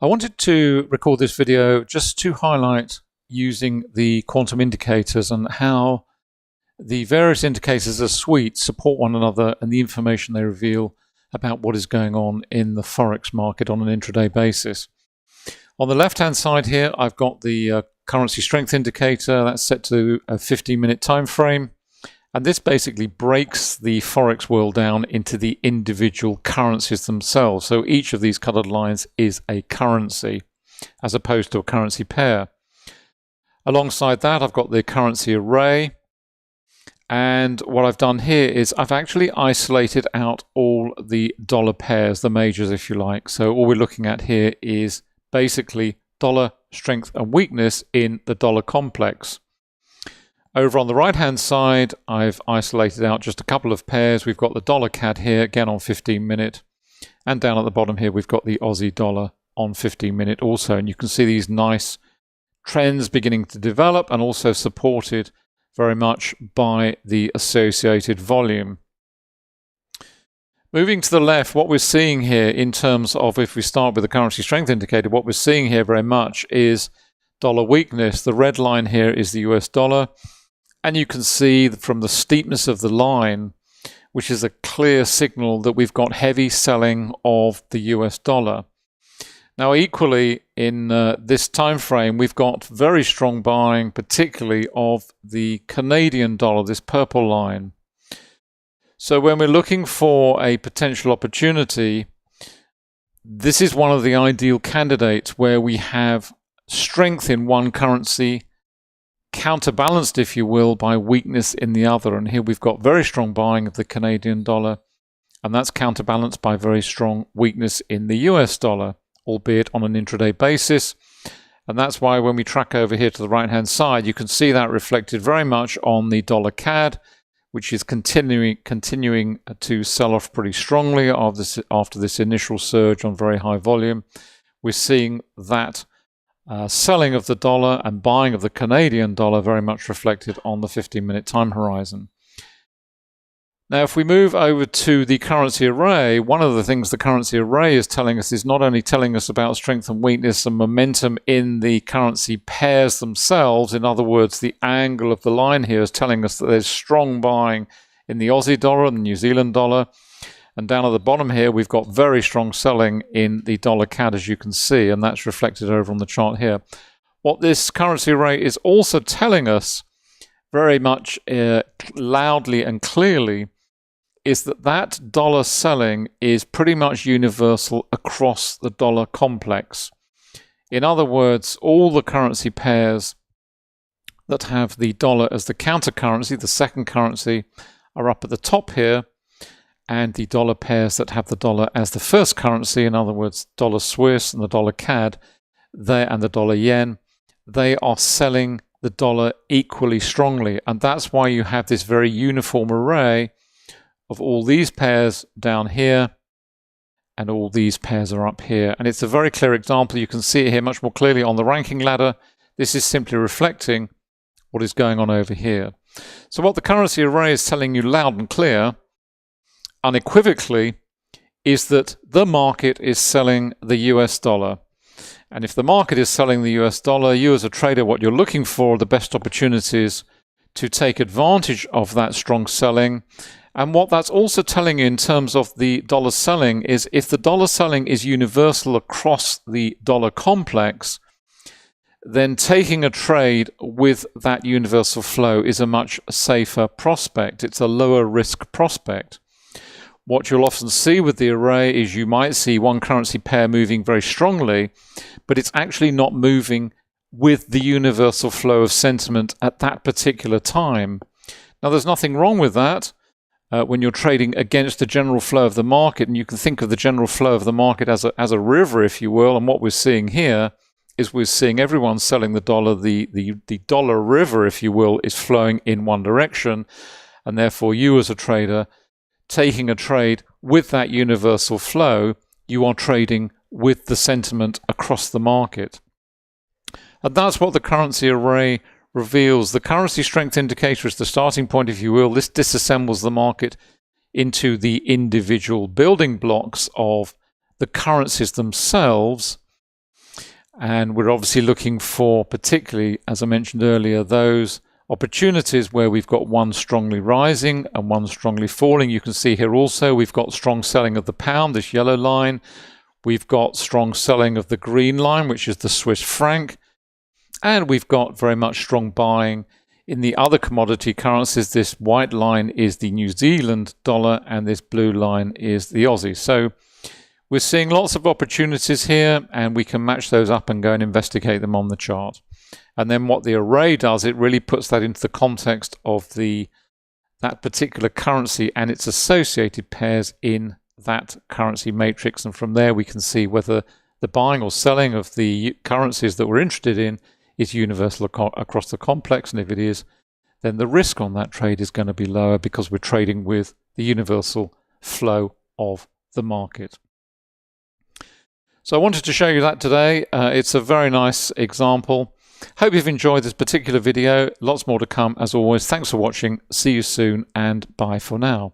I wanted to record this video just to highlight using the quantum indicators and how the various indicators of suite support one another and the information they reveal about what is going on in the forex market on an intraday basis. On the left-hand side here, I've got the currency strength indicator that's set to a 15-minute time frame. And this basically breaks the forex world down into the individual currencies themselves. So each of these colored lines is a currency as opposed to a currency pair. Alongside that, I've got the currency array. And what I've done here is I've actually isolated out all the dollar pairs, the majors if you like. So all we're looking at here is basically dollar strength and weakness in the dollar complex. Over on the right-hand side, I've isolated out just a couple of pairs. We've got the dollar CAD here, again on 15-minute. And down at the bottom here, we've got the Aussie dollar on 15-minute also. And you can see these nice trends beginning to develop and also supported very much by the associated volume. Moving to the left, what we're seeing here in terms of, if we start with the currency strength indicator, what we're seeing here very much is dollar weakness. The red line here is the US dollar. And you can see from the steepness of the line, which is a clear signal that we've got heavy selling of the US dollar. Now, equally in this time frame, we've got very strong buying, particularly of the Canadian dollar, this purple line. So when we're looking for a potential opportunity, this is one of the ideal candidates where we have strength in one currency, counterbalanced, if you will, by weakness in the other. And here we've got very strong buying of the Canadian dollar, and that's counterbalanced by very strong weakness in the US dollar, albeit on an intraday basis. And that's why when we track over here to the right-hand side, you can see that reflected very much on the dollar CAD, which is continuing to sell off pretty strongly after this initial surge on very high volume. We're seeing that selling of the dollar and buying of the Canadian dollar very much reflected on the 15-minute time horizon. Now, if we move over to the currency array, one of the things the currency array is telling us is not only telling us about strength and weakness and momentum in the currency pairs themselves. In other words, the angle of the line here is telling us that there's strong buying in the Aussie dollar and the New Zealand dollar. And down at the bottom here, we've got very strong selling in the dollar CAD, as you can see, and that's reflected over on the chart here. What this currency array is also telling us very much loudly and clearly is that that dollar selling is pretty much universal across the dollar complex. In other words, all the currency pairs that have the dollar as the counter currency, the second currency, are up at the top here. And the dollar pairs that have the dollar as the first currency, in other words, dollar Swiss and the dollar CAD, and the dollar yen, they are selling the dollar equally strongly. And that's why you have this very uniform array of all these pairs down here, and all these pairs are up here. And it's a very clear example. You can see it here much more clearly on the ranking ladder. This is simply reflecting what is going on over here. So what the currency array is telling you loud and clear, unequivocally, is that the market is selling the US dollar. And if the market is selling the US dollar, you as a trader, what you're looking for are the best opportunities to take advantage of that strong selling. And what that's also telling you in terms of the dollar selling is if the dollar selling is universal across the dollar complex, then taking a trade with that universal flow is a much safer prospect. It's a lower risk prospect. What you'll often see with the array is you might see one currency pair moving very strongly, but it's actually not moving with the universal flow of sentiment at that particular time. Now, there's nothing wrong with that when you're trading against the general flow of the market, and you can think of the general flow of the market as a river, if you will. And what we're seeing here is we're seeing everyone selling the dollar. The dollar river, if you will, is flowing in one direction, and therefore you as a trader taking a trade with that universal flow, you are trading with the sentiment across the market. And that's what the currency array reveals. The currency strength indicator is the starting point, if you will. This disassembles the market into the individual building blocks of the currencies themselves. And we're obviously looking for, particularly, as I mentioned earlier, those opportunities where we've got one strongly rising and one strongly falling. You can see here also we've got strong selling of the pound, this yellow line. We've got strong selling of the green line, which is the Swiss franc. And we've got very much strong buying in the other commodity currencies. This white line is the New Zealand dollar and this blue line is the Aussie. So we're seeing lots of opportunities here, and we can match those up and go and investigate them on the chart. And then what the array does, it really puts that into the context of that particular currency and its associated pairs in that currency matrix. And from there we can see whether the buying or selling of the currencies that we're interested in is universal across the complex. And if it is, then the risk on that trade is going to be lower because we're trading with the universal flow of the market. So I wanted to show you that today. It's a very nice example. Hope you've enjoyed this particular video. Lots more to come as always. Thanks for watching. See you soon and bye for now.